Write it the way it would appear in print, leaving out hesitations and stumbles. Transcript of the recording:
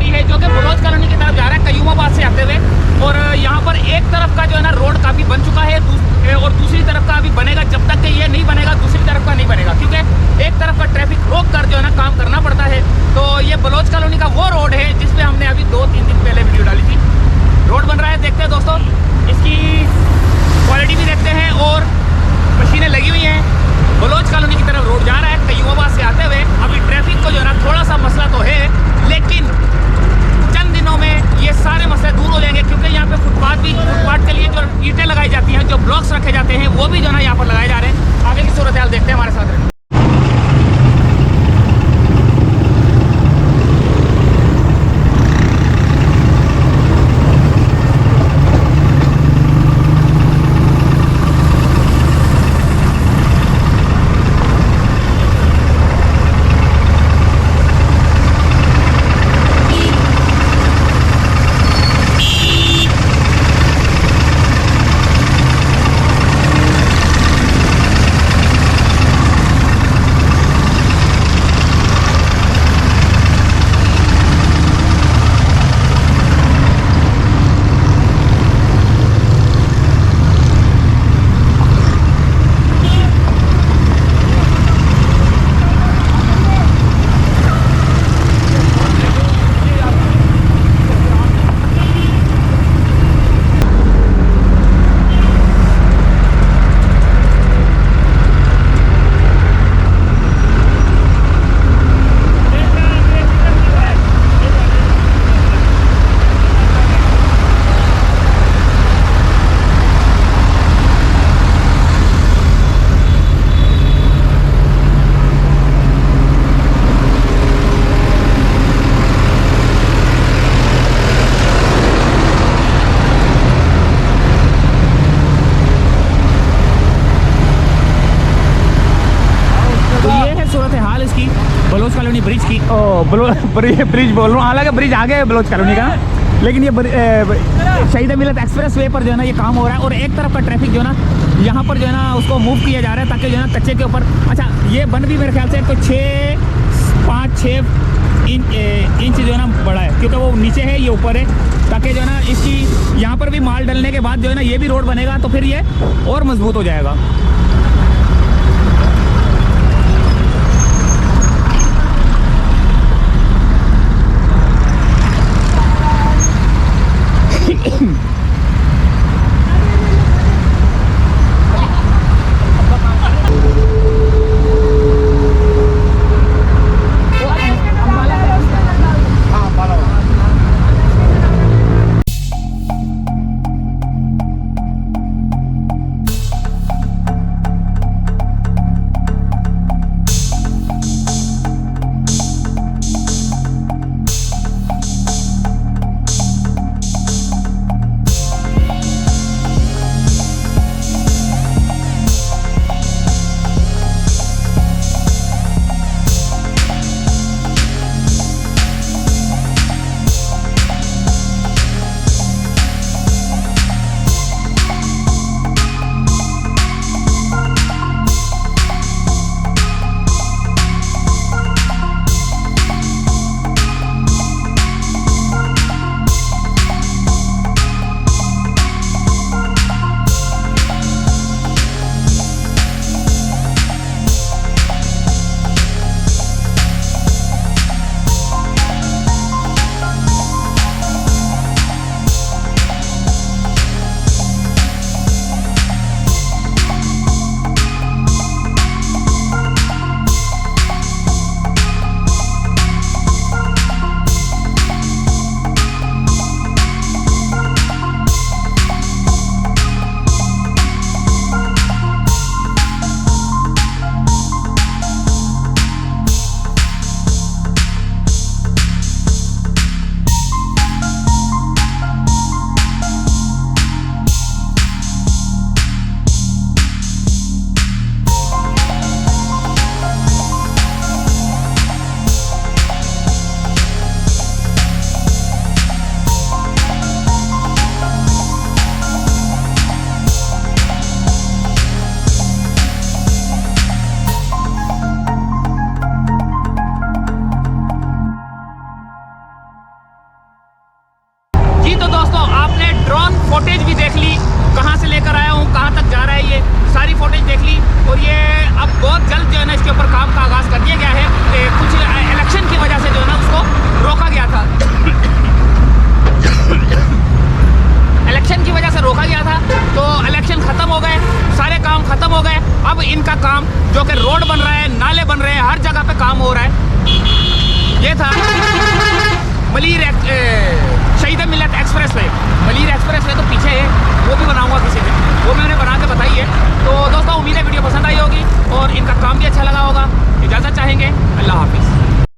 गाड़ी है जो कि बलोच कॉलोनी की तरफ जा रहा है कयूमाबाद से आते हुए। और यहाँ पर एक तरफ का जो है ना रोड काफ़ी बन चुका है और दूसरी तरफ का अभी बनेगा। जब तक कि ये नहीं बनेगा दूसरी तरफ का नहीं बनेगा, क्योंकि एक तरफ का ट्रैफिक रोक कर जो है ना काम करना पड़ता है। तो ये बलोच कॉलोनी का वो रोड है जिस पे हमने अभी 2-3 दिन पहले वीडियो डाली थी। रोड बन रहा है, देखते हैं दोस्तों, इसकी क्वालिटी भी देखते हैं और मशीनें लगी हुई हैं। बलोच कॉलोनी की तरफ रोड जा रहा है कयूमाबाद से आते हुए। अभी ट्रैफिक को जो है ना थोड़ा सा मसला तो है, लेकिन चंद दिनों में ये सारे मसले दूर हो जाएंगे, क्योंकि यहाँ पे फुटपाथ के लिए जो ईंटें लगाई जाती हैं, जो ब्लॉक्स रखे जाते हैं, वो भी जो है ना यहाँ पर लगाए जा रहे हैं। आगे की सूरत हाल देखते हैं, हमारे साथ रहें। बलोच कॉलोनी ब्रिज की ब्रिज बोल रहा हूँ, हालांकि ब्रिज आगे है बलोच कॉलोनी का, लेकिन ये शहीद मिलत एक्सप्रेस वे पर जो है ना ये काम हो रहा है। और एक तरफ का ट्रैफिक जो है ना यहाँ पर जो है ना उसको मूव किया जा रहा है, ताकि जो है ना कच्चे के ऊपर, अच्छा ये बन भी मेरे ख्याल से तो 5-6 इंच जो है ना बड़ा है, क्योंकि वो नीचे है ये ऊपर है, ताकि जो है ना इसकी यहाँ पर भी माल डलने के बाद जो है ना ये भी रोड बनेगा, तो फिर ये और मजबूत हो जाएगा। फुटेज भी देख ली, कहाँ से लेकर आया हूँ, कहाँ तक जा रहा है, ये सारी फुटेज देख ली। और ये अब बहुत जल्द जो है ना इसके ऊपर काम का आगाज़ कर दिया गया है। कुछ इलेक्शन की वजह से जो है ना उसको रोका गया था। इलेक्शन की वजह से रोका गया था, तो इलेक्शन ख़त्म हो गए, सारे काम ख़त्म हो गए। अब इनका काम जो कि रोड बन रहा है, नाले बन रहे हैं, हर जगह पे काम हो रहा है। ये था मलीर शहीद मिल्लत एक्सप्रेस वे।